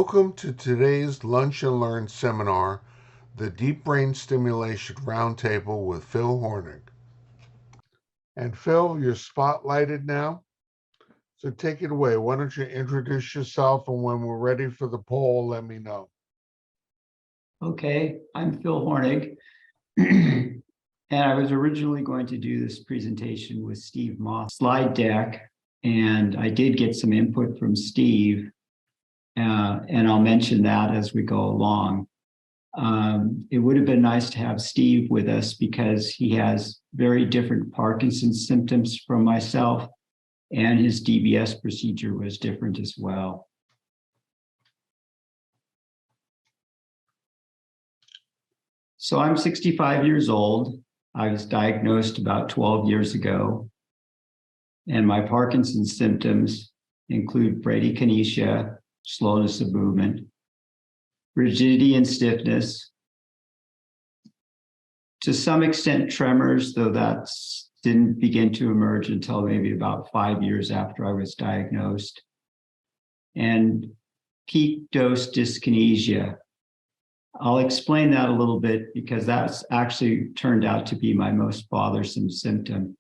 Welcome to today's Lunch and Learn seminar, the Deep Brain Stimulation Roundtable with Phil Hornig. And Phil, you're spotlighted now, so take it away. Why don't you introduce yourself, and when we're ready for the poll, let me know. Okay, I'm Phil Hornig, and I was originally going to do this presentation with Steve Moss slide deck, and I did get some input from Steve, and I'll mention that as we go along. It would have been nice to have Steve with us because he has very different Parkinson's symptoms from myself, and his DBS procedure was different as well. So I'm 65 years old. I was diagnosed about 12 years ago, and my Parkinson's symptoms include bradykinesia, slowness of movement, rigidity and stiffness, to some extent tremors, though that didn't begin to emerge until maybe about 5 years after I was diagnosed, and peak dose dyskinesia. I'll explain that a little bit because that's actually turned out to be my most bothersome symptom.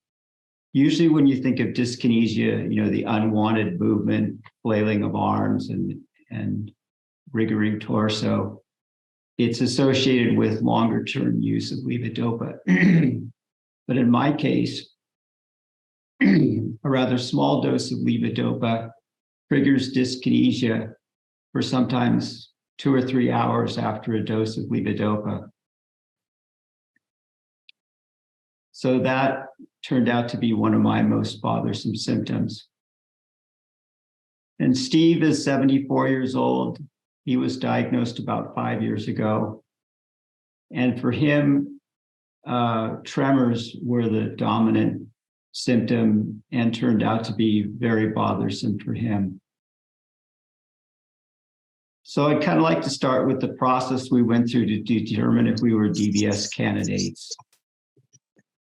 Usually when you think of dyskinesia, you know, the unwanted movement, flailing of arms and wriggling torso, it's associated with longer term use of levodopa. But in my case, a rather small dose of levodopa triggers dyskinesia for sometimes 2 or 3 hours after a dose of levodopa. So that turned out to be one of my most bothersome symptoms. And Steve is 74 years old. He was diagnosed about 5 years ago. And for him, tremors were the dominant symptom and turned out to be very bothersome for him. So I'd kind of like to start with the process we went through to determine if we were DBS candidates.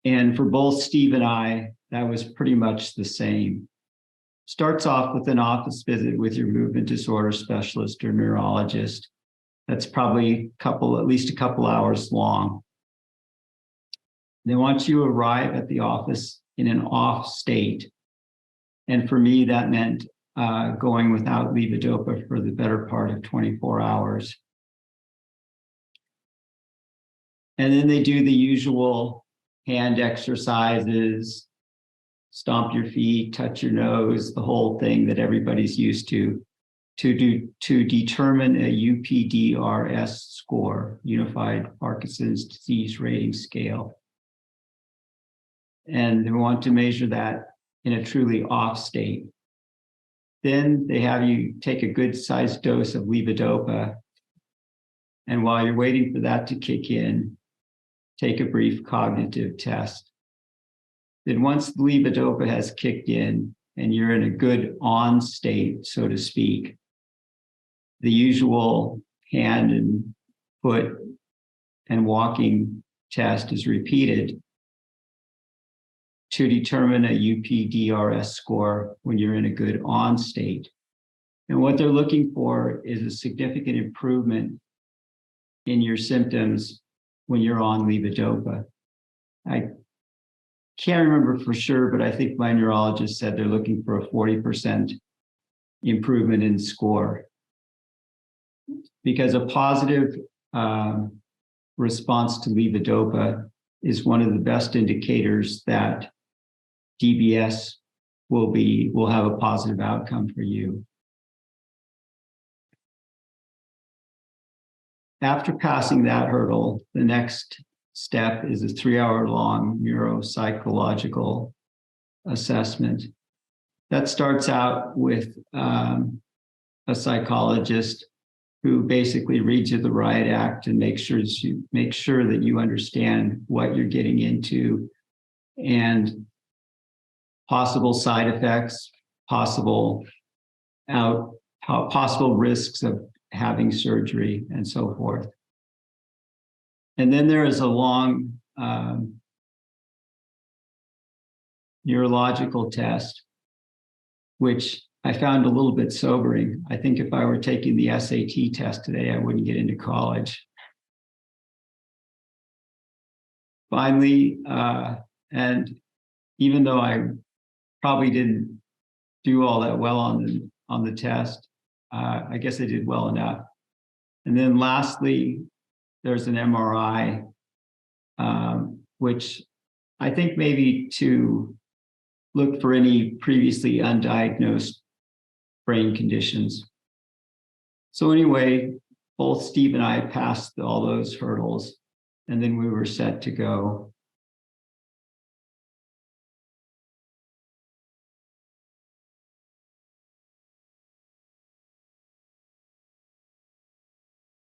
And for both Steve and I, that was pretty much the same. Starts off with an office visit with your movement disorder specialist or neurologist. That's probably at least a couple hours long. They want you to arrive at the office in an off state. And for me, that meant going without levodopa for the better part of 24 hours. And then they do the usual hand exercises, stomp your feet, touch your nose, the whole thing that everybody's used to determine a UPDRS score, Unified Parkinson's Disease Rating Scale. And they want to measure that in a truly off state. Then they have you take a good sized dose of levodopa. And while you're waiting for that to kick in, take a brief cognitive test. Then once the levodopa has kicked in and you're in a good on state, so to speak, the usual hand and foot and walking test is repeated to determine a UPDRS score when you're in a good on state. And what they're looking for is a significant improvement in your symptoms when you're on levodopa. I can't remember for sure, but I think my neurologist said they're looking for a 40% improvement in score. Because a positive response to levodopa is one of the best indicators that DBS will have a positive outcome for you. After passing that hurdle, the next step is a 3-hour-long neuropsychological assessment. That starts out with a psychologist who basically reads you the riot act and make sure that you understand what you're getting into and possible side effects, possible risks of having surgery, and so forth. And then there is a long neurological test, which I found a little bit sobering. I think if I were taking the SAT test today, I wouldn't get into college. Finally, and even though I probably didn't do all that well on the test, I guess I did well enough. And then lastly, there's an MRI, which I think maybe to look for any previously undiagnosed brain conditions. So anyway, both Steve and I passed all those hurdles, and then we were set to go.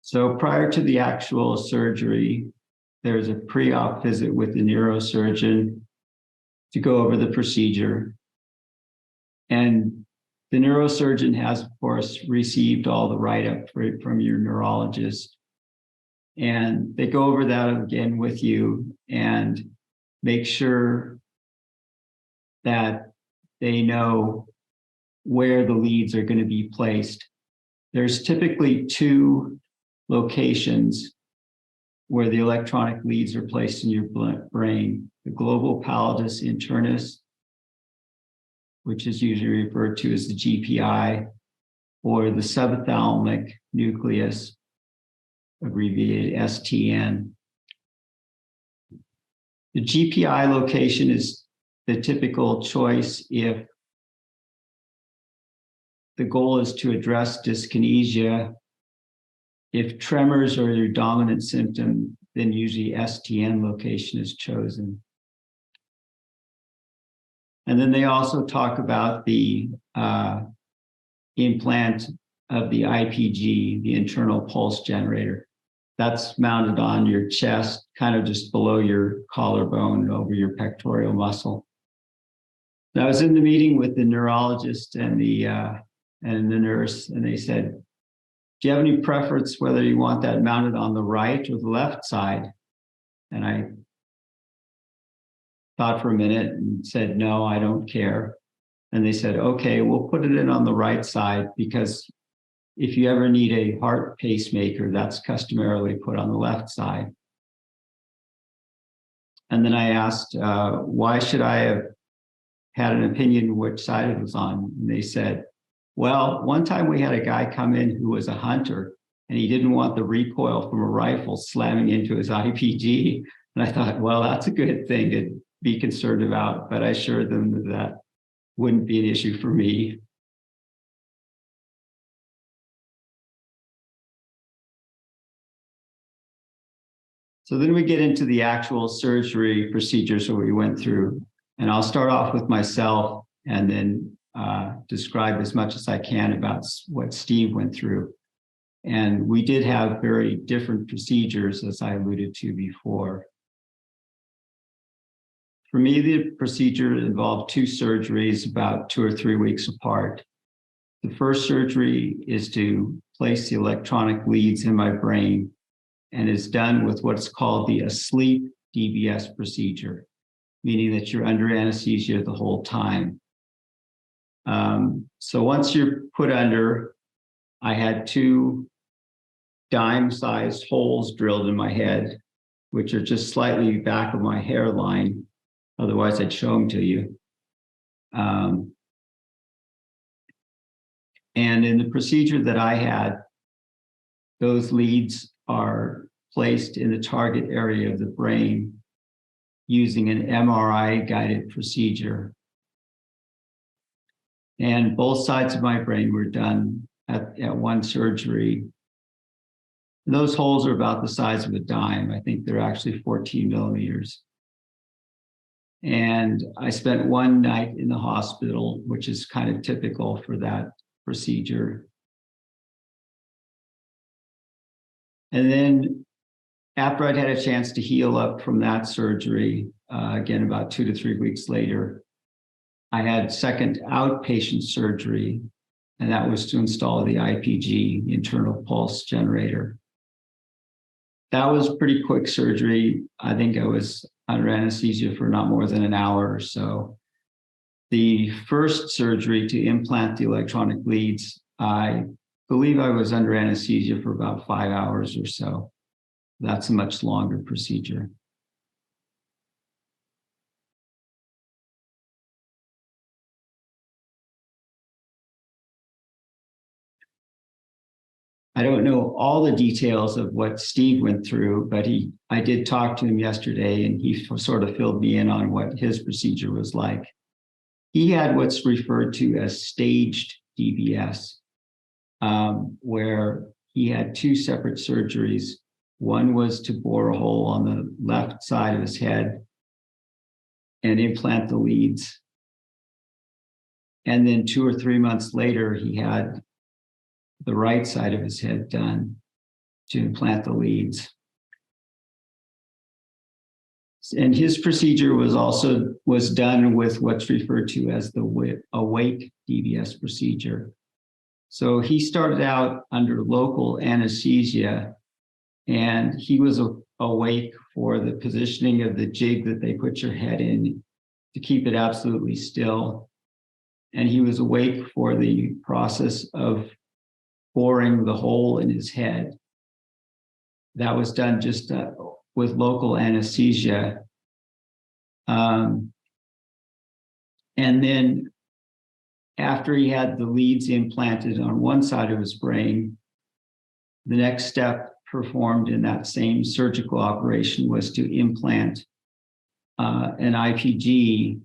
So prior to the actual surgery, there's a pre-op visit with the neurosurgeon to go over the procedure. And the neurosurgeon has, of course, received all the write-up from your neurologist. And they go over that again with you and make sure that they know where the leads are going to be placed. There's typically two locations where the electronic leads are placed in your brain: the global pallidus internus, which is usually referred to as the GPI, or the subophthalmic nucleus, abbreviated STN. The GPI location is the typical choice if the goal is to address dyskinesia. If tremors are your dominant symptom, then usually STN location is chosen. And then they also talk about the implant of the IPG, the internal pulse generator. That's mounted on your chest, kind of just below your collarbone and over your pectoral muscle. And I was in the meeting with the neurologist and the nurse, and they said, "Do you have any preference whether you want that mounted on the right or the left side?" And I thought for a minute and said, "No, I don't care." And they said, "Okay, we'll put it in on the right side, because if you ever need a heart pacemaker, that's customarily put on the left side." And then I asked, why should I have had an opinion which side it was on? And they said, "Well, one time we had a guy come in who was a hunter, and he didn't want the recoil from a rifle slamming into his IPG." And I thought, well, that's a good thing to be concerned about, but I assured them that that wouldn't be an issue for me. So then we get into the actual surgery procedures that we went through. And I'll start off with myself and then describe as much as I can about what Steve went through. And we did have very different procedures, as I alluded to before. For me, the procedure involved two surgeries about 2 or 3 weeks apart. The first surgery is to place the electronic leads in my brain, and is done with what's called the asleep DBS procedure, meaning that you're under anesthesia the whole time. So once you're put under, I had 2 dime-sized holes drilled in my head, which are just slightly back of my hairline. Otherwise, I'd show them to you. And in the procedure that I had, those leads are placed in the target area of the brain using an MRI-guided procedure. And both sides of my brain were done at one surgery. And those holes are about the size of a dime. I think they're actually 14 millimeters. And I spent one night in the hospital, which is kind of typical for that procedure. And then after I'd had a chance to heal up from that surgery, again, about 2 to 3 weeks later, I had second outpatient surgery, and that was to install the IPG, internal pulse generator. That was pretty quick surgery. I think I was under anesthesia for not more than an hour or so. The first surgery to implant the electronic leads, I believe I was under anesthesia for about 5 hours or so. That's a much longer procedure. I don't know all the details of what Steve went through, but I did talk to him yesterday, and he sort of filled me in on what his procedure was like. He had what's referred to as staged DBS, where he had 2 separate surgeries. One was to bore a hole on the left side of his head and implant the leads. And then 2 or 3 months later, he had the right side of his head done to implant the leads. And his procedure was done with what's referred to as the awake DBS procedure. So he started out under local anesthesia, and he was awake for the positioning of the jig that they put your head in to keep it absolutely still. And he was awake for the process of boring the hole in his head. That was done just with local anesthesia. And then after he had the leads implanted on one side of his brain, the next step performed in that same surgical operation was to implant an IPG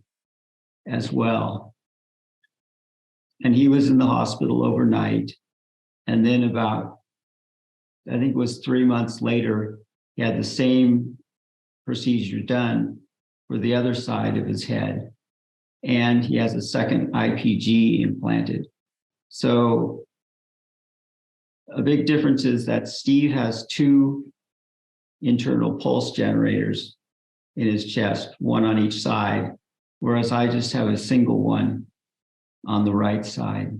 as well. And he was in the hospital overnight. And then about, I think it was 3 months later, he had the same procedure done for the other side of his head. And he has a second IPG implanted. So a big difference is that Steve has 2 internal pulse generators in his chest, one on each side, whereas I just have a single one on the right side.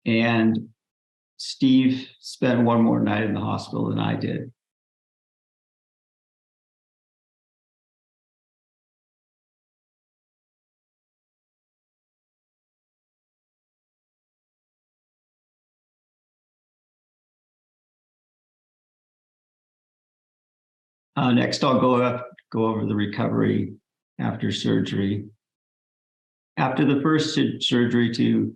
And Steve spent one more night in the hospital than I did. Next, I'll go over the recovery after surgery. After the first surgery to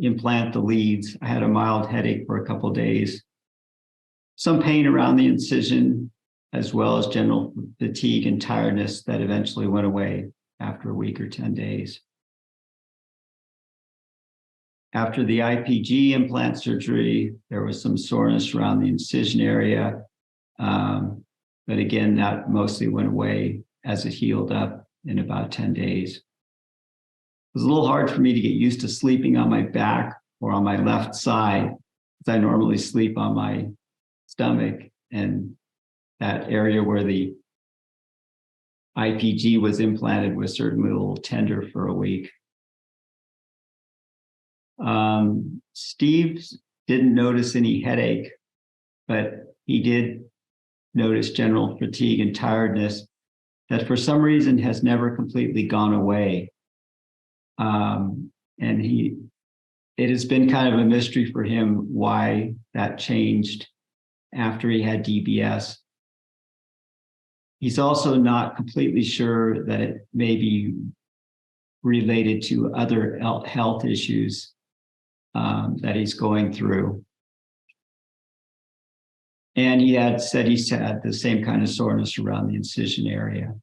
implant the leads, I had a mild headache for a couple of days, some pain around the incision, as well as general fatigue and tiredness that eventually went away after a week or 10 days. After the IPG implant surgery, there was some soreness around the incision area. But again, that mostly went away as it healed up in about 10 days. It was a little hard for me to get used to sleeping on my back or on my left side, because I normally sleep on my stomach, and that area where the IPG was implanted was certainly a little tender for a week. Steve didn't notice any headache, but he did notice general fatigue and tiredness that for some reason has never completely gone away. And it has been kind of a mystery for him why that changed after he had DBS. He's also not completely sure that it may be related to other health issues that he's going through. And he had said he's had the same kind of soreness around the incision area.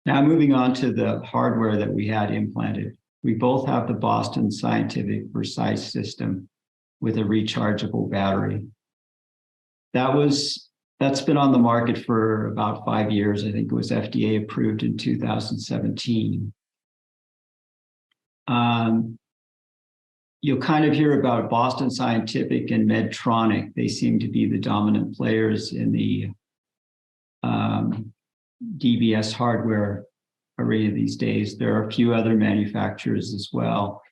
Now moving on to the hardware that we had implanted. We both have the Boston Scientific Precise system with a rechargeable battery. That's been on the market for about 5 years. I think it was FDA approved in 2017. You'll kind of hear about Boston Scientific and Medtronic. They seem to be the dominant players in the DBS hardware arena these days. There are a few other manufacturers as well.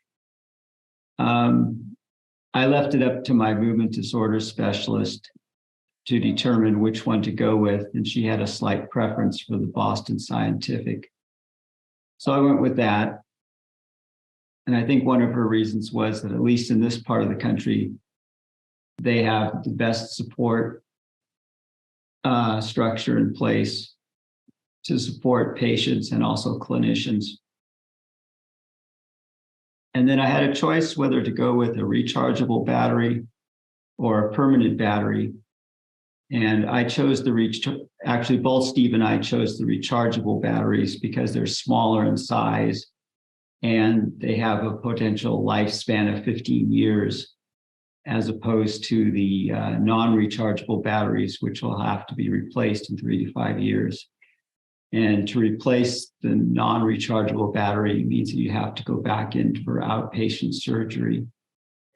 I left it up to my movement disorder specialist to determine which one to go with, and she had a slight preference for the Boston Scientific. So I went with that. And I think one of her reasons was that, at least in this part of the country, they have the best support structure in place to support patients and also clinicians. And then I had a choice whether to go with a rechargeable battery or a permanent battery. And I chose actually both Steve and I chose the rechargeable batteries because they're smaller in size and they have a potential lifespan of 15 years, as opposed to the non-rechargeable batteries, which will have to be replaced in 3 to 5 years. And to replace the non-rechargeable battery means that you have to go back in for outpatient surgery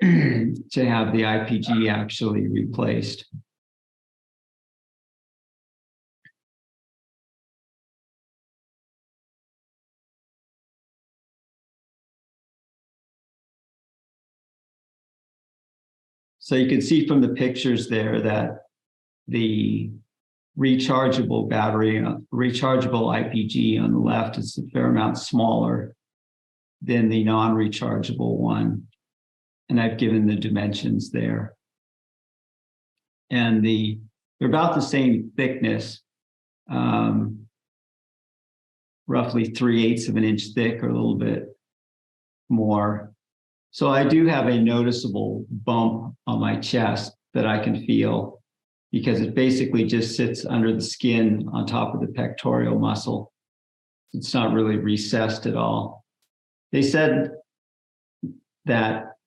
to have the IPG actually replaced. So you can see from the pictures there that the rechargeable battery, rechargeable IPG on the left is a fair amount smaller than the non-rechargeable one. And I've given the dimensions there. And they're about the same thickness, roughly 3/8 of an inch thick or a little bit more. So I do have a noticeable bump on my chest that I can feel, because it basically just sits under the skin on top of the pectoral muscle. It's not really recessed at all. They said that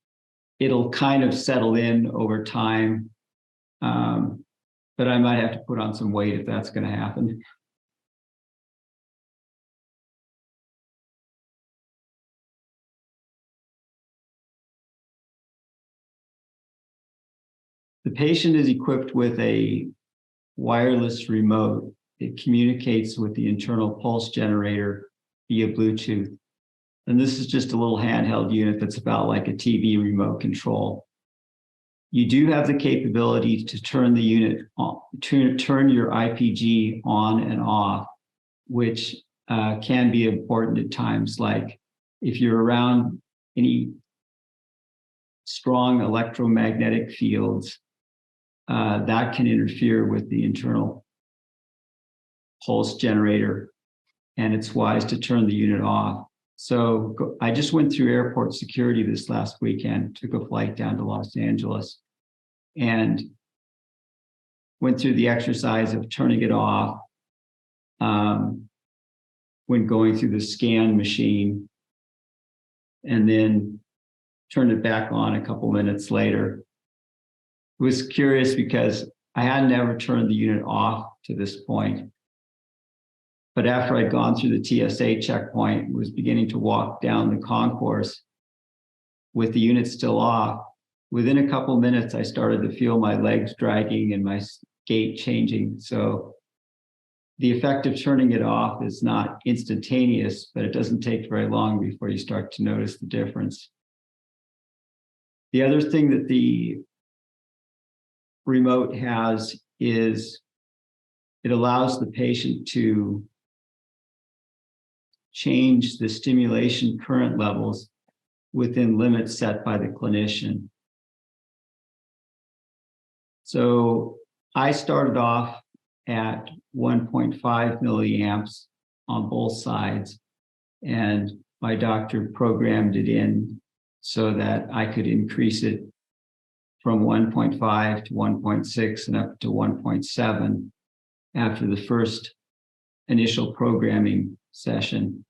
it'll kind of settle in over time, but I might have to put on some weight if that's going to happen. The patient is equipped with a wireless remote. It communicates with the internal pulse generator via Bluetooth. And this is just a little handheld unit that's about like a TV remote control. You do have the capability to turn the unit on, to turn your IPG on and off, which can be important at times, like if you're around any strong electromagnetic fields, that can interfere with the internal pulse generator, and it's wise to turn the unit off. So I just went through airport security this last weekend, took a flight down to Los Angeles, and went through the exercise of turning it off when going through the scan machine, and then turned it back on a couple minutes later. It was curious because I had never turned the unit off to this point. But after I'd gone through the TSA checkpoint, was beginning to walk down the concourse with the unit still off, within a couple minutes, I started to feel my legs dragging and my gait changing. So the effect of turning it off is not instantaneous, but it doesn't take very long before you start to notice the difference. The other thing that the remote has is it allows the patient to change the stimulation current levels within limits set by the clinician. So I started off at 1.5 milliamps on both sides, and my doctor programmed it in so that I could increase it from 1.5 to 1.6 and up to 1.7 after the first initial programming session.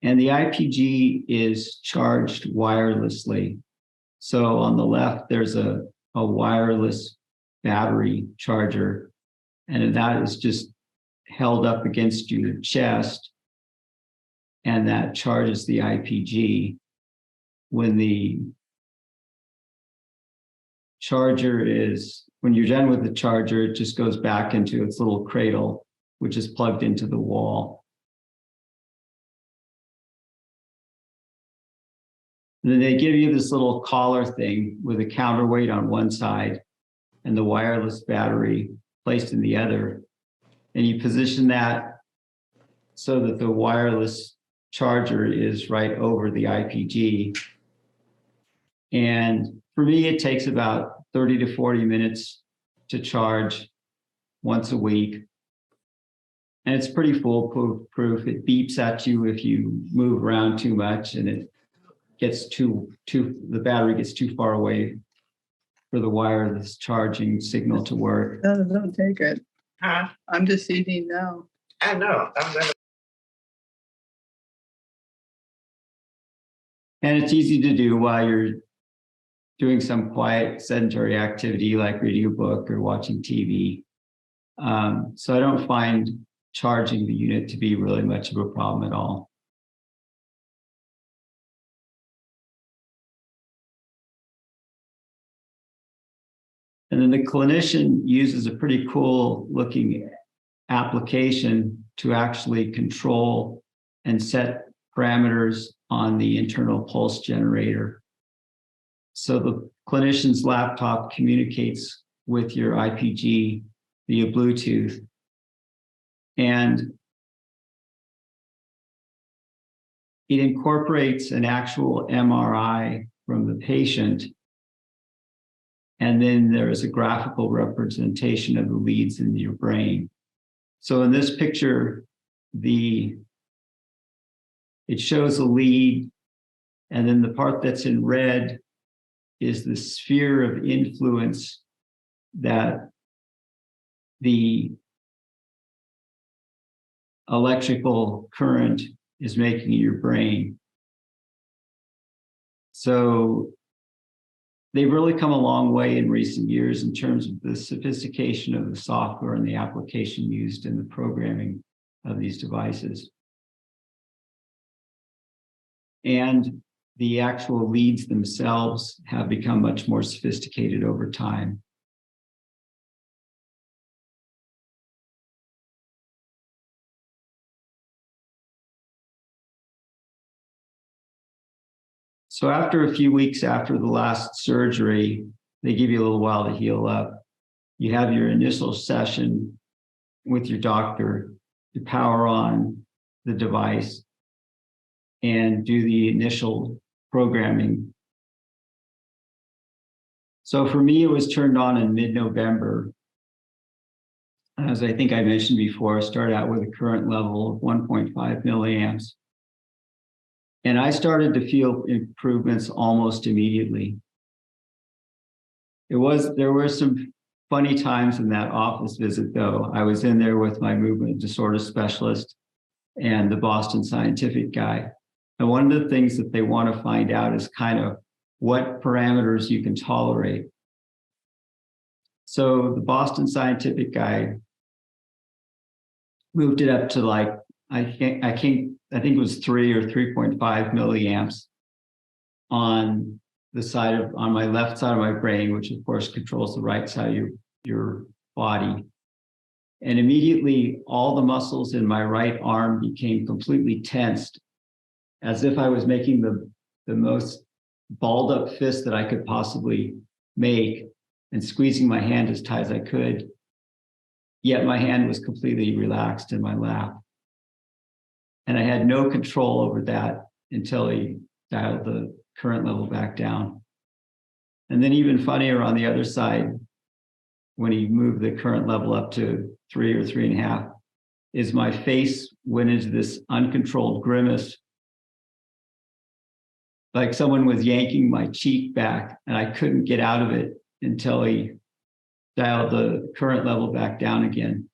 And the IPG is charged wirelessly. So on the left, there's a wireless battery charger, and that is just held up against your chest, and that charges the IPG when the charger is, when you're done with the charger, it just goes back into its little cradle, which is plugged into the wall. And then they give you this little collar thing with a counterweight on one side and the wireless battery placed in the other. And you position that so that the wireless charger is right over the IPG. And for me, it takes about 30 to 40 minutes to once a week. And it's pretty foolproof. It beeps at you if you move around too much, and it gets the battery gets too far away for the wireless charging signal to work. No, don't take it. Huh? I'm just eating now. I know. I'm gonna. And it's easy to do while you're doing some quiet sedentary activity like reading a book or watching TV. So I don't find charging the unit to be really much of a problem at all. And then the clinician uses a pretty cool looking application to actually control and set parameters on the internal pulse generator. So the clinician's laptop communicates with your IPG via Bluetooth. And it incorporates an actual MRI from the patient. And then there is a graphical representation of the leads in your brain. So in this picture, it shows a lead, and then the part that's in red is the sphere of influence that the electrical current is making in your brain. So they've really come a long way in recent years in terms of the sophistication of the software and the application used in the programming of these devices. And the actual leads themselves have become much more sophisticated over time. So after a few weeks after the last surgery, they give you a little while to heal up. You have your initial session with your doctor to power on the device and do the initial programming. So for me, it was turned on in mid-November. As I think I mentioned before, I started out with a current level of 1.5 milliamps. And I started to feel improvements almost immediately. There were some funny times in that office visit, though. I was in there with my movement disorder specialist and the Boston Scientific guy. And one of the things that they want to find out is kind of what parameters you can tolerate. So the Boston Scientific guy moved it up to like, I think it was 3 or 3.5 milliamps on my left side of my brain, which of course controls the right side of your body. And immediately all the muscles in my right arm became completely tensed, as if I was making the most balled up fist that I could possibly make and squeezing my hand as tight as I could. Yet my hand was completely relaxed in my lap. And I had no control over that until he dialed the current level back down. And then even funnier on the other side, when he moved the current level up to 3 or 3.5, is my face went into this uncontrolled grimace, like someone was yanking my cheek back, and I couldn't get out of it until he dialed the current level back down again.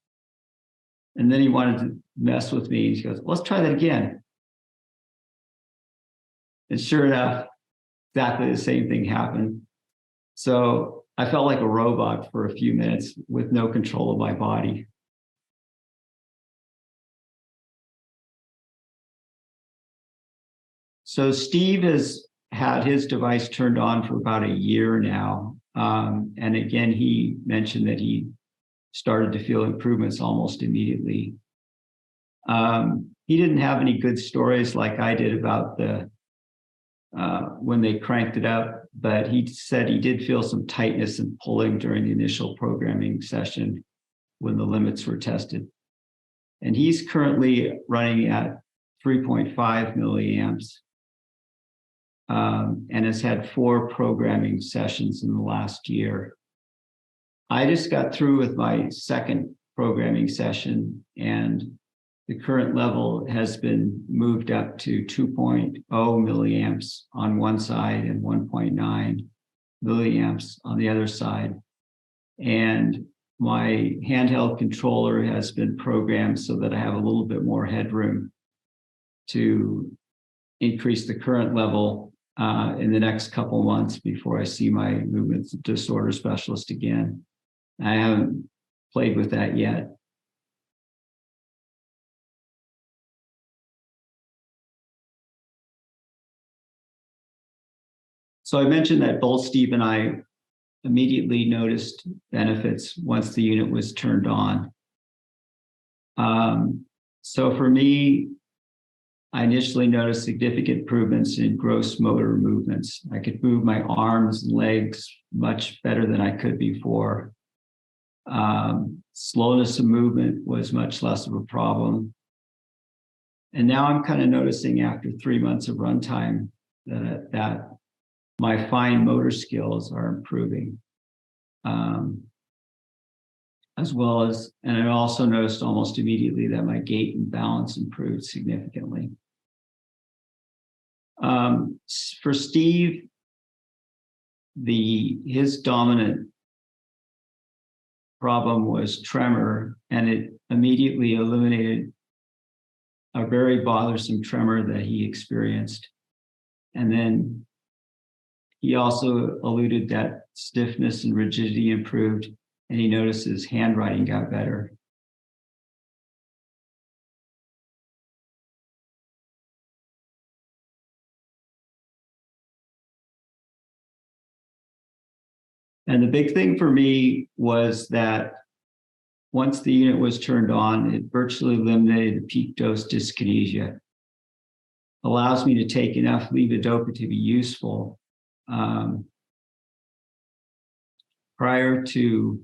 And then he wanted to mess with me. He goes, let's try that again. And sure enough, exactly the same thing happened. So I felt like a robot for a few minutes with no control of my body. So Steve has had his device turned on for about a year now. And again, he mentioned that he started to feel improvements almost immediately. He didn't have any good stories like I did about the when they cranked it up, but he said he did feel some tightness and pulling during the initial programming session when the limits were tested. And he's currently running at 3.5 milliamps and has had 4 programming sessions in the last year. I just got through with my second programming session, and the current level has been moved up to 2.0 milliamps on one side and 1.9 milliamps on the other side. And my handheld controller has been programmed so that I have a little bit more headroom to increase the current level in the next couple of months before I see my movement disorder specialist again. I haven't played with that yet. So I mentioned that both Steve and I immediately noticed benefits once the unit was turned on. So for me, I initially noticed significant improvements in gross motor movements. I could move my arms and legs much better than I could before. Slowness of movement was much less of a problem. And now I'm kind of noticing after 3 months of runtime that my fine motor skills are improving. As well as, and I also noticed almost immediately that my gait and balance improved significantly. For Steve, his dominant problem was tremor, and it immediately eliminated a very bothersome tremor that he experienced. And then he also alluded that stiffness and rigidity improved, and he noticed his handwriting got better. And the big thing for me was that once the unit was turned on, it virtually eliminated the peak dose dyskinesia. Allows me to take enough levodopa to be useful. Prior to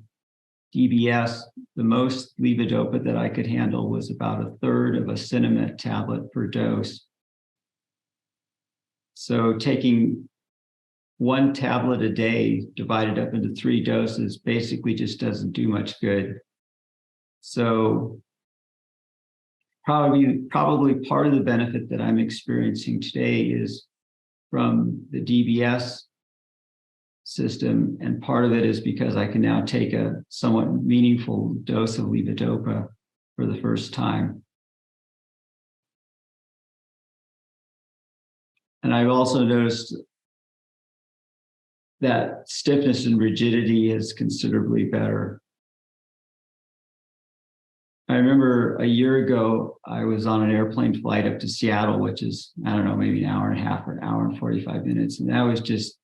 DBS, the most levodopa that I could handle was about 1/3 of a Cinemet tablet per dose. So taking 1 tablet a day divided up into 3 doses basically just doesn't do much good. So probably part of the benefit that I'm experiencing today is from the DBS system, and part of it is because I can now take a somewhat meaningful dose of levodopa for the first time. And I've also noticed that stiffness and rigidity is considerably better. I remember a year ago, I was on an airplane flight up to Seattle, which is, I don't know, maybe an hour and a half or an hour and 45 minutes. And that was just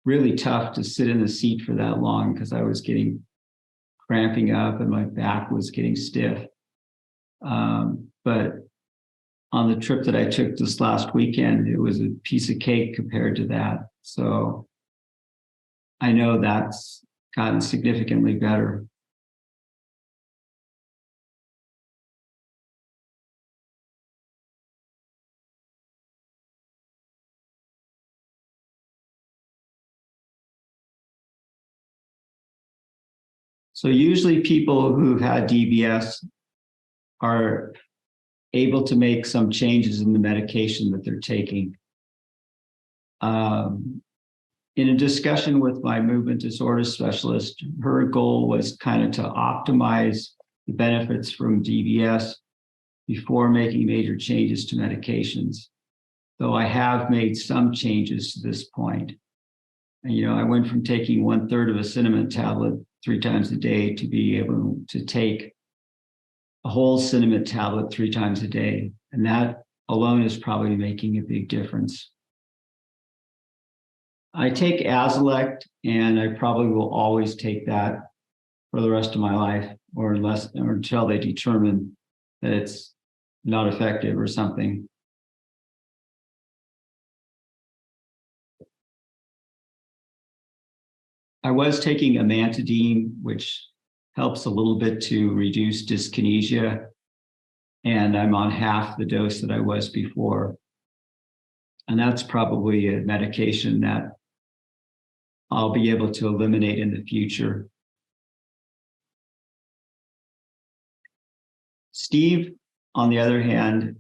really tough to sit in the seat for that long because I was getting cramping up and my back was getting stiff. But on the trip that I took this last weekend, it was a piece of cake compared to that. So I know that's gotten significantly better. So usually people who've had DBS are able to make some changes in the medication that they're taking. In a discussion with my movement disorder specialist, her goal was kind of to optimize the benefits from DBS before making major changes to medications. Though I have made some changes to this point. And, I went from taking 1/3 of a Cinemet tablet 3 times a day to be able to take a whole Cinemet tablet 3 times a day. And that alone is probably making a big difference. I take Azilect, and I probably will always take that for the rest of my life, or until they determine that it's not effective or something. I was taking amantadine, which helps a little bit to reduce dyskinesia, and I'm on half the dose that I was before. And that's probably a medication that I'll be able to eliminate in the future. Steve, on the other hand,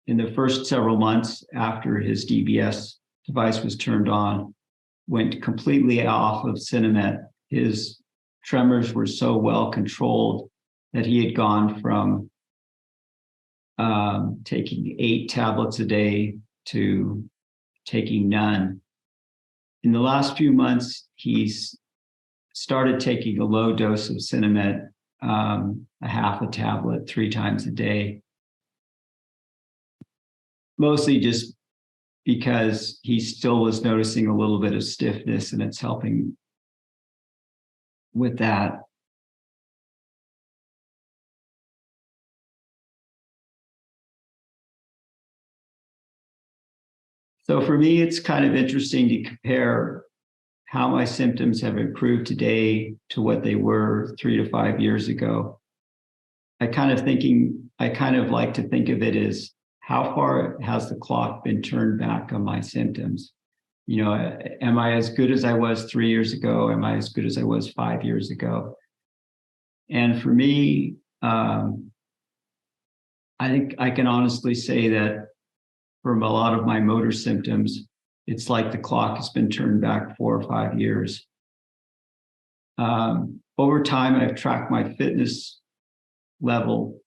in the first several months after his DBS device was turned on, went completely off of Cinemet. His tremors were so well controlled that he had gone from taking 8 tablets a day to taking none. In the last few months, he's started taking a low dose of Cinemet, a half a tablet 3 times a day. Mostly just because he still was noticing a little bit of stiffness, and it's helping with that. So for me, it's kind of interesting to compare how my symptoms have improved today to what they were 3 to 5 years ago. I kind of like to think of it as, how far has the clock been turned back on my symptoms? You know, am I as good as I was 3 years ago? Am I as good as I was 5 years ago? And for me, I think I can honestly say that from a lot of my motor symptoms, it's like the clock has been turned back 4 or 5 years. Over time, I've tracked my fitness level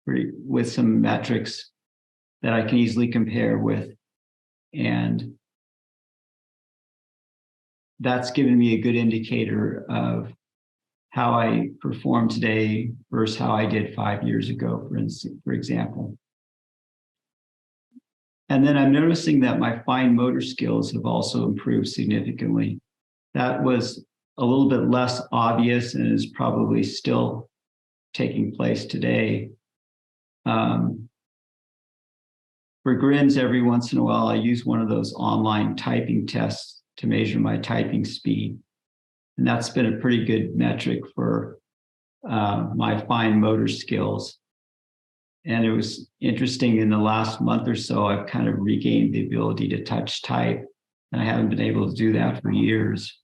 with some metrics that I can easily compare with. And that's given me a good indicator of how I perform today versus how I did 5 years ago, for example. And then I'm noticing that my fine motor skills have also improved significantly. That was a little bit less obvious and is probably still taking place today. For grins, every once in a while, I use one of those online typing tests to measure my typing speed. And that's been a pretty good metric for my fine motor skills. And it was interesting, in the last month or so, I've kind of regained the ability to touch type, and I haven't been able to do that for years.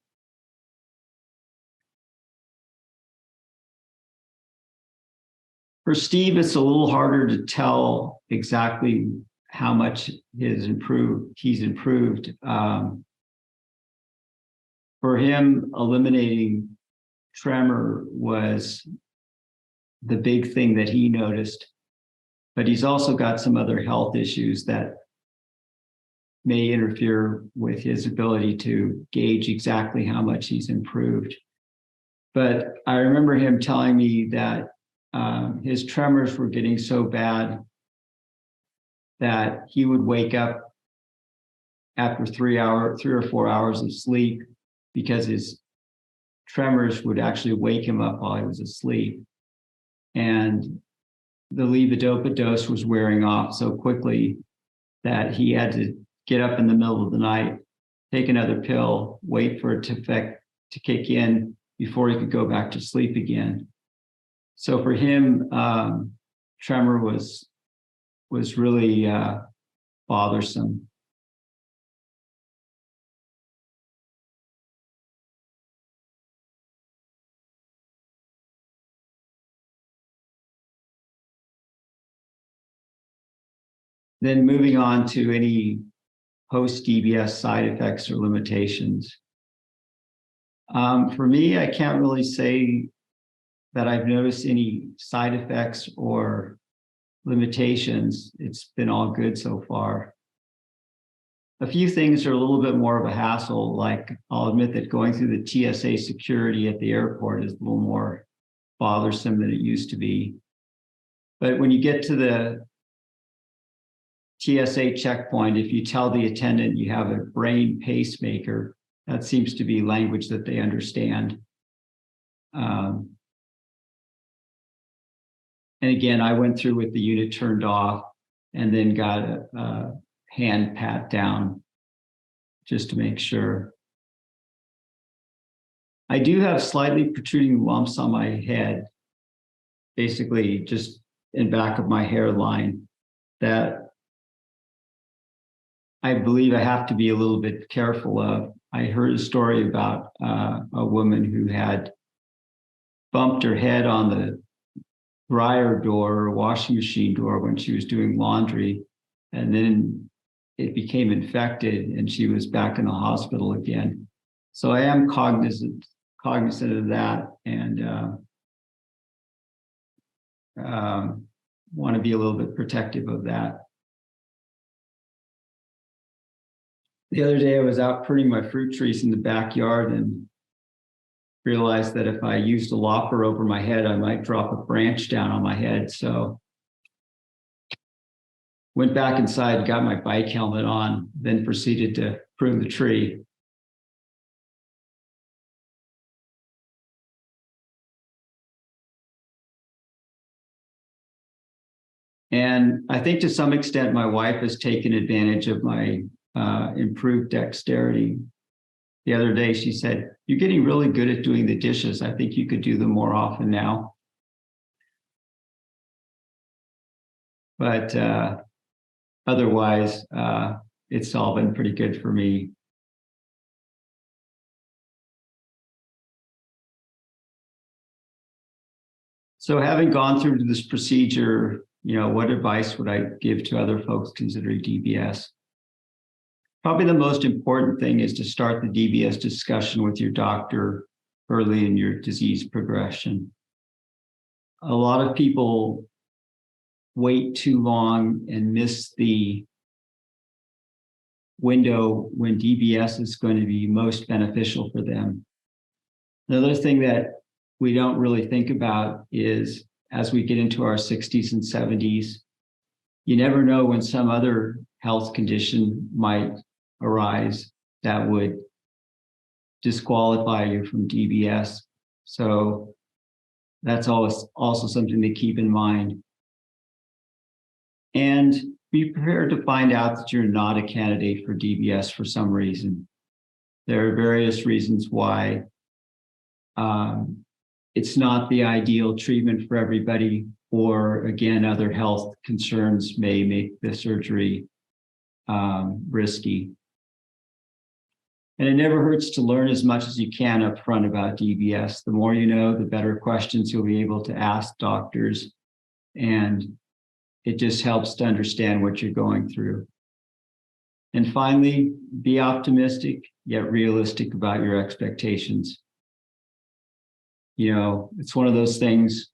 For Steve, it's a little harder to tell exactly how much he's improved. For him, eliminating tremor was the big thing that he noticed, but he's also got some other health issues that may interfere with his ability to gauge exactly how much he's improved. But I remember him telling me that his tremors were getting so bad that he would wake up after 3 or 4 hours of sleep, because his tremors would actually wake him up while he was asleep. And the levodopa dose was wearing off so quickly that he had to get up in the middle of the night, take another pill, wait for it to kick in before he could go back to sleep again. So for him, tremor was really bothersome. Then moving on to any post-DBS side effects or limitations. For me, I can't really say that I've noticed any side effects or limitations. It's been all good so far. A few things are a little bit more of a hassle, like I'll admit that going through the TSA security at the airport is a little more bothersome than it used to be. But when you get to the TSA checkpoint, if you tell the attendant you have a brain pacemaker, that seems to be language that they understand. And again, I went through with the unit turned off and then got a hand pat down just to make sure. I do have slightly protruding lumps on my head, basically just in back of my hairline, that I believe I have to be a little bit careful of. I heard a story about a woman who had bumped her head on the dryer door or washing machine door when she was doing laundry, and then it became infected and she was back in the hospital again. So I am cognizant of that, and want to be a little bit protective of that. The other day I was out pruning my fruit trees in the backyard and realized that if I used a lopper over my head, I might drop a branch down on my head. So went back inside, got my bike helmet on, then proceeded to prune the tree. And I think to some extent, my wife has taken advantage of my improved dexterity. The other day, she said, "You're getting really good at doing the dishes. I think you could do them more often now." But otherwise, it's all been pretty good for me. So having gone through this procedure, what advice would I give to other folks considering DBS? Probably the most important thing is to start the DBS discussion with your doctor early in your disease progression. A lot of people wait too long and miss the window when DBS is going to be most beneficial for them. Another thing that we don't really think about is as we get into our 60s and 70s, you never know when some other health condition might arise that would disqualify you from DBS. So that's also something to keep in mind. And be prepared to find out that you're not a candidate for DBS for some reason. There are various reasons why it's not the ideal treatment for everybody, or again, other health concerns may make the surgery risky. And it never hurts to learn as much as you can up front about DBS. The more you know, the better questions you'll be able to ask doctors. And it just helps to understand what you're going through. And finally, be optimistic, yet realistic about your expectations. It's one of those things,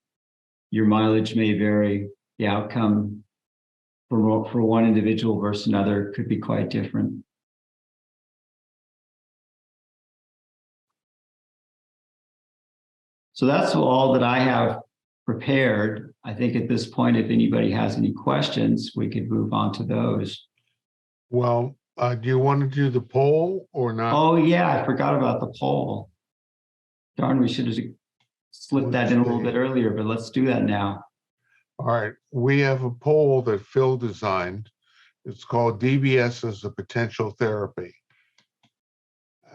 your mileage may vary. The outcome for one individual versus another could be quite different. So that's all that I have prepared. I think at this point, if anybody has any questions, we could move on to those. Well, do you want to do the poll or not? Oh, yeah, I forgot about the poll. Darn, we should have slipped that in a little bit earlier, but let's do that now. All right. We have a poll that Phil designed. It's called DBS as a Potential Therapy.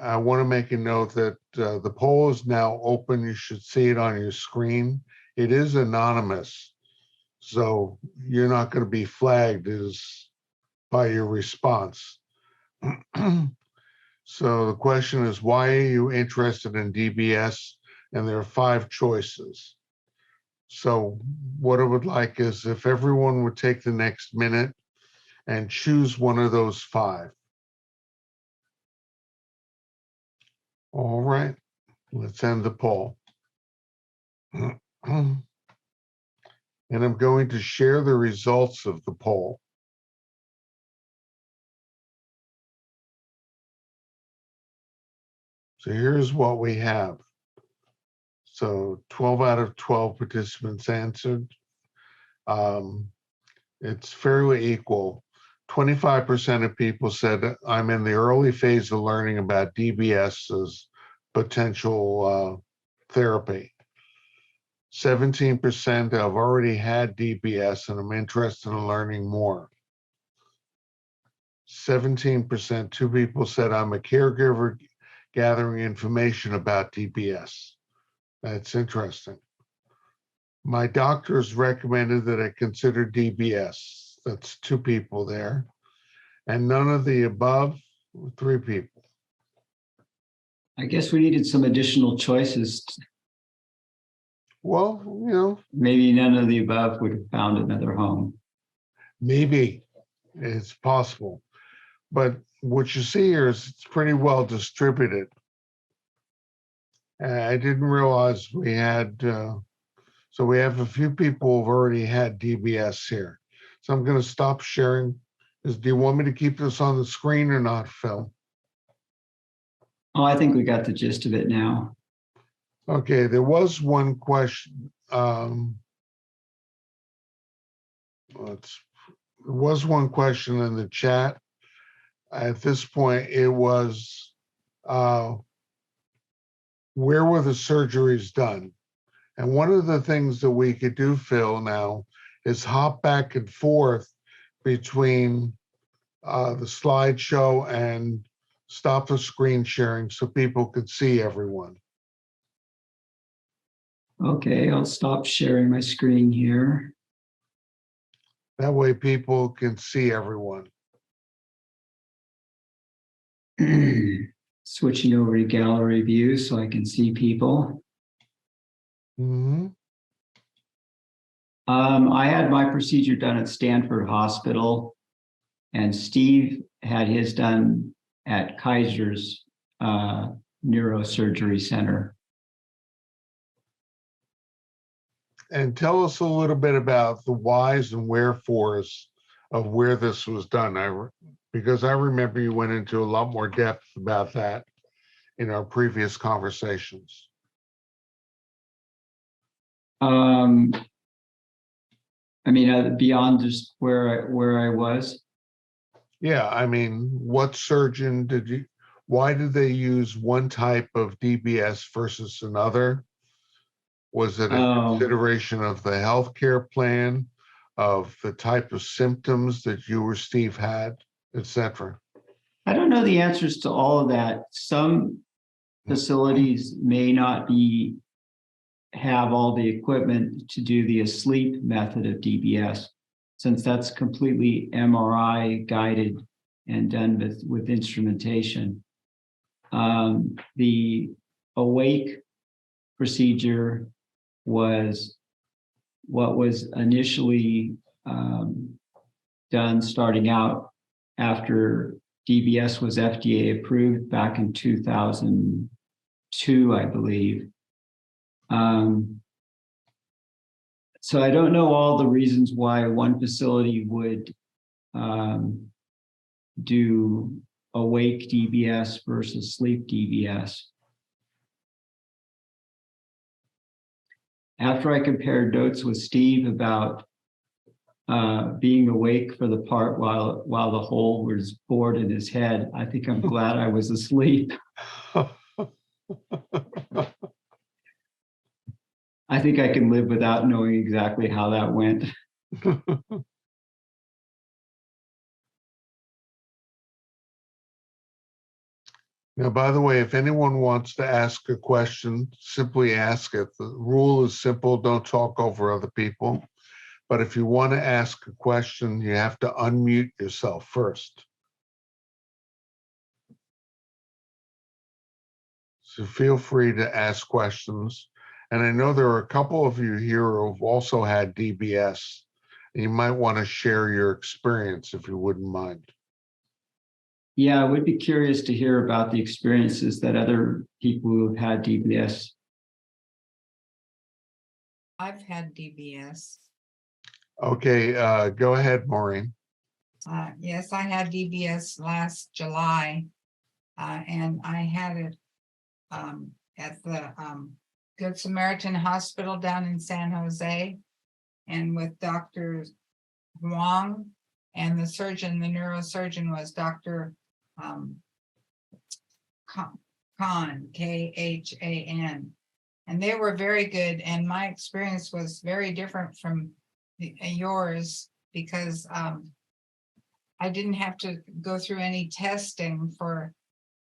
I want to make a note that the poll is now open. You should see it on your screen. It is anonymous, so you're not going to be flagged as by your response. So the question is, why are you interested in DBS? And there are 5 choices. So what I would like is if everyone would take the next minute and choose one of those 5. All right, let's end the poll. And I'm going to share the results of the poll. So here's what we have. So 12 out of 12 participants answered. It's fairly equal. 25% of people said I'm in the early phase of learning about DBS as potential therapy. 17% have already had DBS and I'm interested in learning more. 17%, two people said I'm a caregiver gathering information about DBS. That's interesting. My doctors recommended that I consider DBS. That's two people there. And none of the above, three people. I guess we needed some additional choices. Well, you know, Maybe none of the above would have found another home. maybe it's possible. But what you see here is it's pretty well distributed. I didn't realize we had, so we have a few people who've already had DBS here. So I'm going to stop sharing. Do you want me to keep this on the screen or not, Phil? Oh, I think we got the gist of it now. Okay, there was one question. There was one question in the chat. At this point, it was, where were the surgeries done? And one of the things that we could do, Phil, now is hop back and forth between the slideshow and stop the screen sharing so people could see everyone. Okay, I'll stop sharing my screen here. That way people can see everyone. Switching over to gallery view so I can see people. Mm-hmm. I had my procedure done at Stanford Hospital, and Steve had his done at Kaiser's Neurosurgery Center. And tell us a little bit about the whys and wherefores of where this was done. Because I remember you went into a lot more depth about that in our previous conversations. I mean, beyond just where I was. Yeah, I mean, what surgeon why did they use one type of DBS versus another? Was it a consideration of the healthcare plan, of the type of symptoms that you or Steve had, etc.? I don't know the answers to all of that. Some facilities may not have all the equipment to do the asleep method of DBS, since that's completely MRI guided and done with instrumentation. The awake procedure was what was initially done starting out after DBS was FDA approved back in 2002, I believe. So I don't know all the reasons why one facility would do awake DBS versus sleep DBS. After I compared notes with Steve about being awake for the part while the hole was bored in his head, I think I'm glad I was asleep. I think I can live without knowing exactly how that went. Now, by the way, if anyone wants to ask a question, simply ask it. The rule is simple, don't talk over other people. But if you want to ask a question, you have to unmute yourself first. So feel free to ask questions. And I know there are a couple of you here who have also had DBS. And you might want to share your experience if you wouldn't mind. Yeah, I would be curious to hear about the experiences that other people who have had DBS. I've had DBS. Okay, go ahead, Maureen. Yes, I had DBS last July, and I had it at the Good Samaritan Hospital down in San Jose, and with Dr. Huang And the neurosurgeon was Dr. Khan, Khan. And they were very good. And my experience was very different from yours because I didn't have to go through any testing for,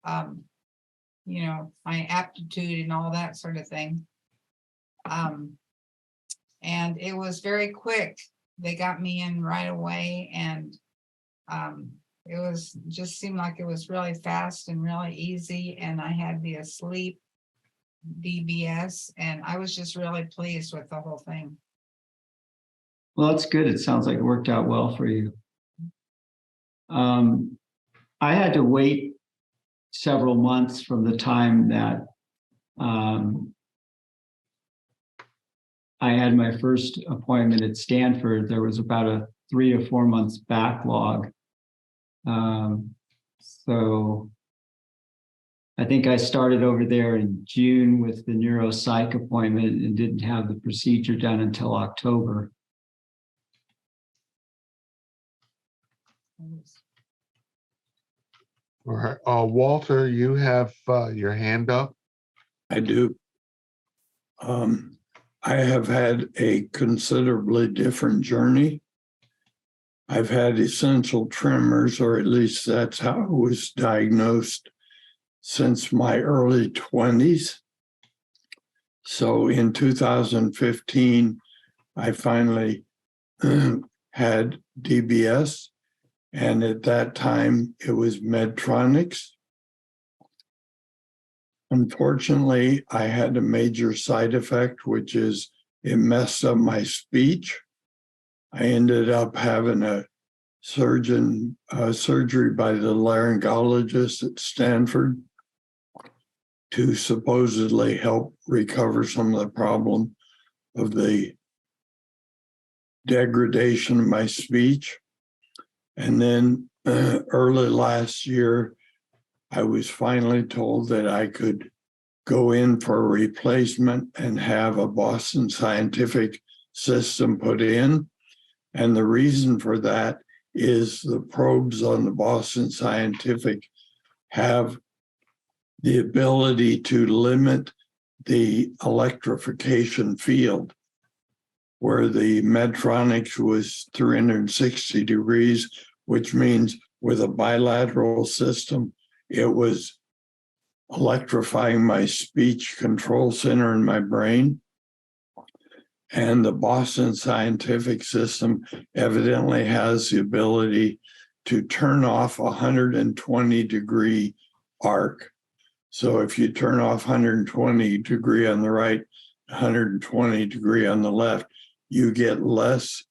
my aptitude and all that sort of thing. And it was very quick. They got me in right away, and it was just seemed like it was really fast and really easy. And I had the asleep DBS, and I was just really pleased with the whole thing. Well, that's good. It sounds like it worked out well for you. I had to wait several months from the time that I had my first appointment at Stanford. There was about a 3 or 4 months backlog. So I think I started over there in June with the neuropsych appointment and didn't have the procedure done until October. All right, Walter, you have your hand up. I do. I have had a considerably different journey. I've had essential tremors, or at least that's how I was diagnosed, since my early 20s. So in 2015, I finally had DBS. And at that time, it was Medtronics. Unfortunately, I had a major side effect, which is it messed up my speech. I ended up having a surgery by the laryngologist at Stanford to supposedly help recover some of the problem of the degradation of my speech. And then early last year, I was finally told that I could go in for a replacement and have a Boston Scientific system put in. And the reason for that is the probes on the Boston Scientific have the ability to limit the electrification field, where the Medtronics was 360 degrees, which means with a bilateral system, it was electrifying my speech control center in my brain. And the Boston Scientific system evidently has the ability to turn off a 120-degree arc. So if you turn off 120 degree on the right, 120 degree on the left, you get less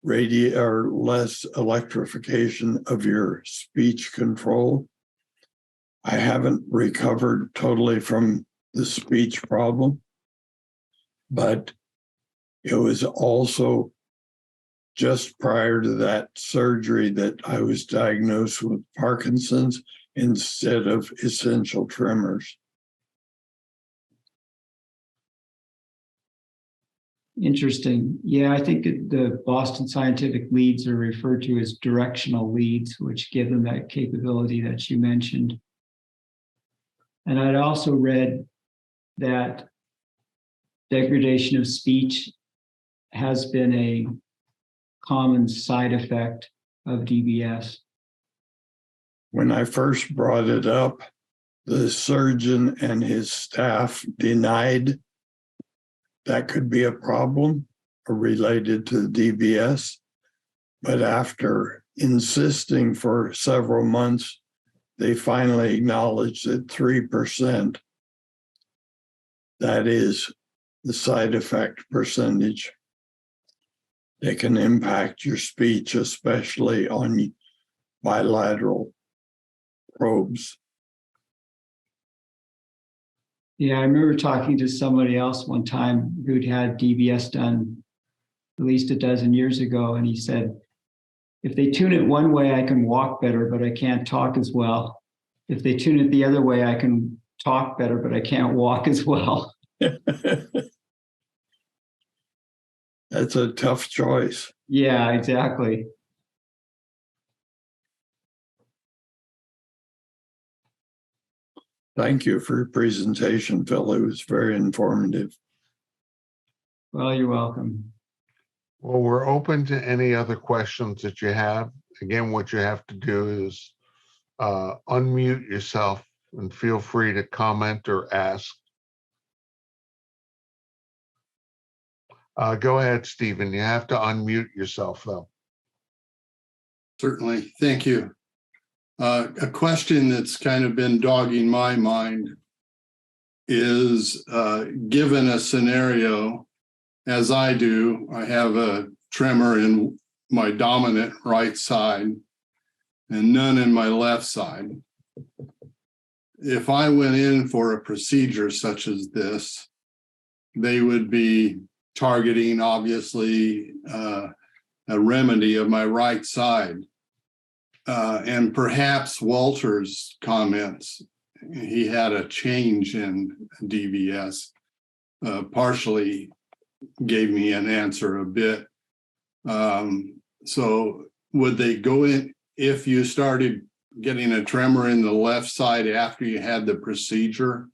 less electrification of your speech control. I haven't recovered totally from the speech problem, but it was also just prior to that surgery that I was diagnosed with Parkinson's instead of essential tremors. Interesting. Yeah, I think the Boston Scientific leads are referred to as directional leads, which give them that capability that you mentioned. And I'd also read that degradation of speech has been a common side effect of DBS. When I first brought it up, the surgeon and his staff denied that could be a problem related to the DBS. But after insisting for several months, they finally acknowledged that 3%, that is the side effect percentage, that can impact your speech, especially on bilateral probes. Yeah, I remember talking to somebody else one time who'd had DBS done at least a dozen years ago, and he said, if they tune it one way, I can walk better, but I can't talk as well. If they tune it the other way, I can talk better, but I can't walk as well. That's a tough choice. Yeah, exactly. Thank you for your presentation, Phil. It was very informative. Well, you're welcome. Well, we're open to any other questions that you have. Again, what you have to do is unmute yourself and feel free to comment or ask. Go ahead, Stephen. You have to unmute yourself, though. Certainly. Thank you. A question that's kind of been dogging my mind is, given a scenario, as I do, I have a tremor in my dominant right side and none in my left side. If I went in for a procedure such as this, they would be targeting, obviously, a remedy of my right side. And perhaps Walter's comments, he had a change in DBS, partially gave me an answer a bit. So would they go in, if you started getting a tremor in the left side after you had the procedure,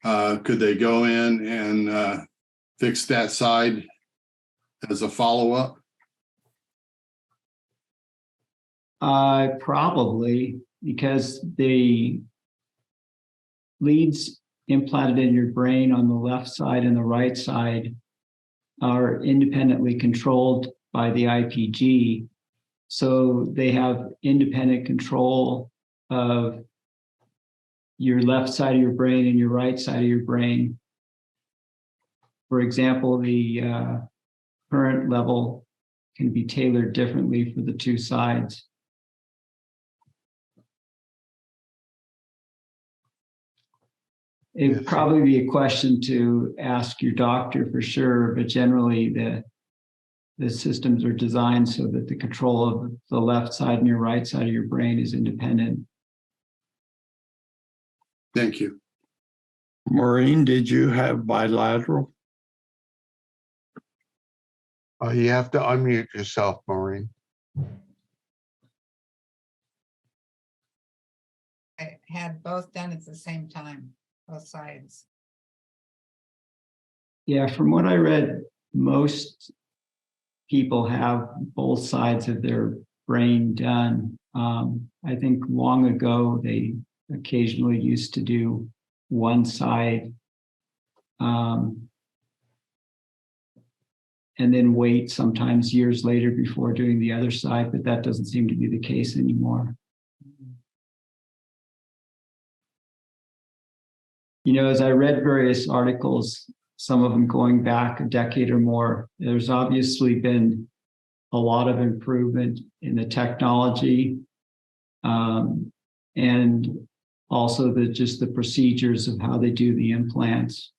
could they go in and fix that side as a follow-up? Probably, because the leads implanted in your brain on the left side and the right side are independently controlled by the IPG. So they have independent control of your left side of your brain and your right side of your brain. For example, the current level can be tailored differently for the two sides. It would probably be a question to ask your doctor for sure, but generally the systems are designed so that the control of the left side and your right side of your brain is independent. Thank you. Maureen, did you have bilateral? You have to unmute yourself, Maureen. I had both done at the same time, both sides. Yeah, from what I read, most people have both sides of their brain done. I think long ago, they occasionally used to do one side and then wait sometimes years later before doing the other side, but that doesn't seem to be the case anymore. You know, as I read various articles, some of them going back a decade or more, there's obviously been a lot of improvement in the technology and also just the procedures of how they do the implants.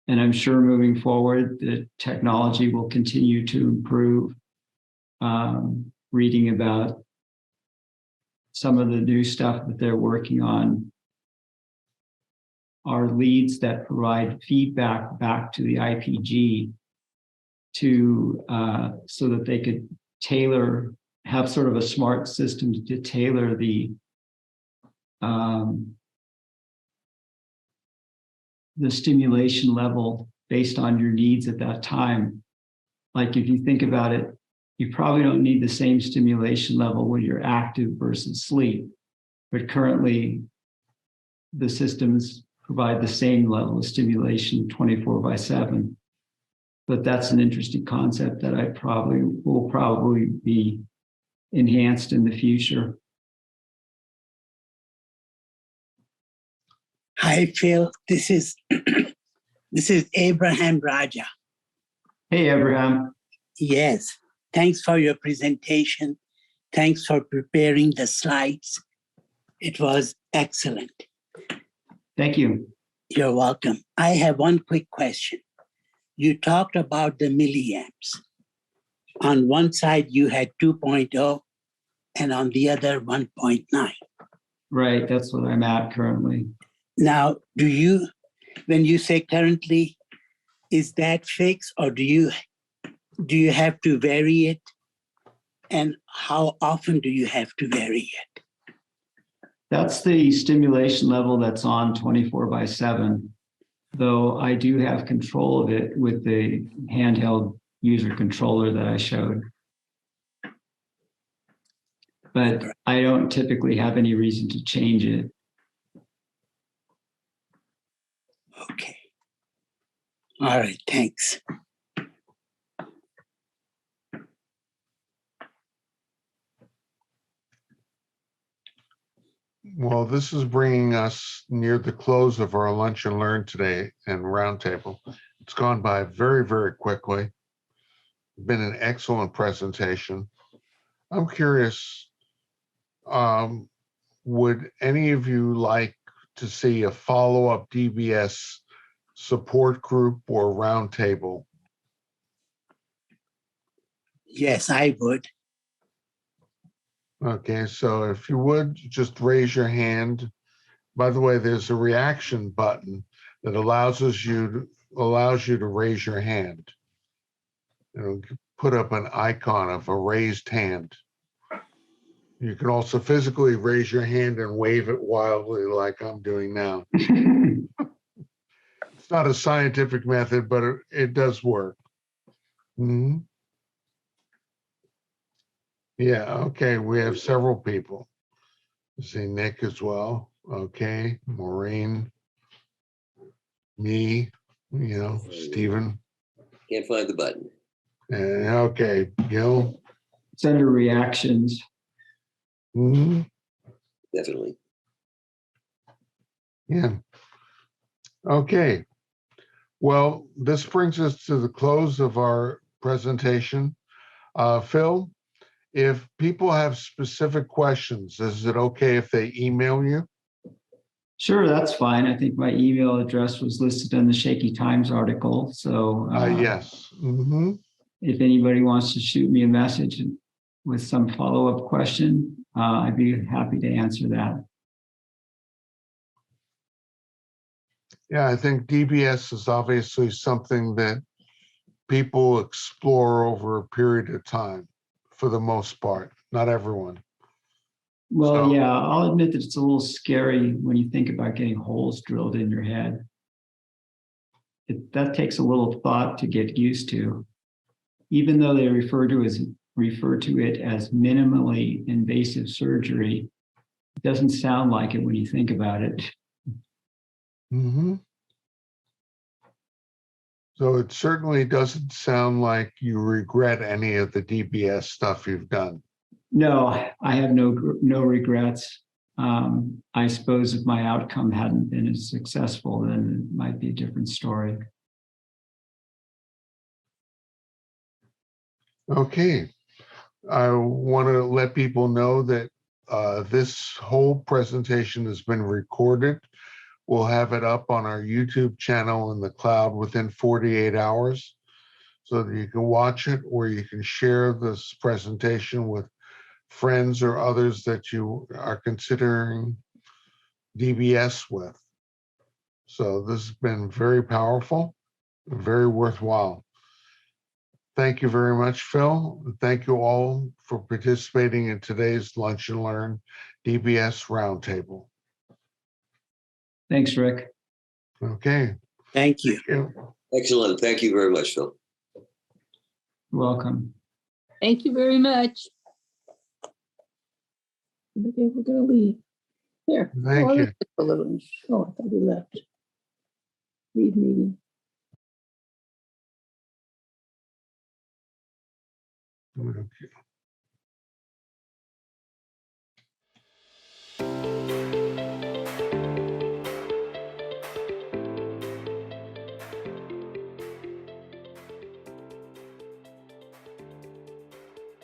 And I'm sure moving forward, the technology will continue to improve. Reading about some of the new stuff that they're working on are leads that provide feedback back to the IPG to so that they could have sort of a smart system to tailor the stimulation level based on your needs at that time. Like if you think about it, you probably don't need the same stimulation level when you're active versus sleep, but currently the systems provide the same level of stimulation 24/7. But that's an interesting concept that will probably be enhanced in the future. Hi, Phil. This is Abraham Raja. Hey, Abraham. Yes. Thanks for your presentation. Thanks for preparing the slides. It was excellent. Thank you. You're welcome. I have one quick question. You talked about the milliamps. On one side, you had 2.0, and on the other, 1.9. Right, that's what I'm at currently. Now, when you say currently, is that fixed, or do you have to vary it? And how often do you have to vary it? That's the stimulation level that's on 24/7, though I do have control of it with the handheld user controller that I showed. But I don't typically have any reason to change it. Okay. All right, thanks. Well, this is bringing us near the close of our lunch and learn today and roundtable. It's gone by very, very quickly. Been an excellent presentation. I'm curious, would any of you like to see a follow-up DBS support group or roundtable? Yes, I would. Okay, so if you would, just raise your hand. By the way, there's a reaction button that allows you to raise your hand. It'll put up an icon of a raised hand. You can also physically raise your hand and wave it wildly like I'm doing now. It's not a scientific method, but it does work. Mhm. Yeah, okay, we have several people. See Nick as well. Okay, Maureen, me, Stephen. Can't find the button. And okay, Gil. It's under reactions. Mhm. Definitely. Yeah. Okay. Well, this brings us to the close of our presentation. Phil, if people have specific questions, is it okay if they email you? Sure, that's fine. I think my email address was listed in the Shaky Times article. So Yes. Mm-hmm. if anybody wants to shoot me a message with some follow-up question, I'd be happy to answer that. Yeah, I think DBS is obviously something that people explore over a period of time, for the most part, not everyone. Well, So- yeah, I'll admit that it's a little scary when you think about getting holes drilled in your head. That takes a little thought to get used to. Even though they refer to it as minimally invasive surgery, it doesn't sound like it when you think about it. Mm-hmm. So it certainly doesn't sound like you regret any of the DBS stuff you've done. No, I have no regrets. I suppose if my outcome hadn't been as successful, then it might be a different story. Okay. I want to let people know that this whole presentation has been recorded. We'll have it up on our YouTube channel in the cloud within 48 hours so that you can watch it, or you can share this presentation with friends or others that you are considering DBS with. So this has been very powerful, very worthwhile. Thank you very much, Phil. Thank you all for participating in today's Lunch and Learn DBS Roundtable. Thanks, Rick. Okay. Thank you. Excellent. Thank you very much, Phil. You're welcome. Thank you very much. Okay, we're gonna leave. Here. Thank you. A little. Oh, I thought we left. Leave meeting.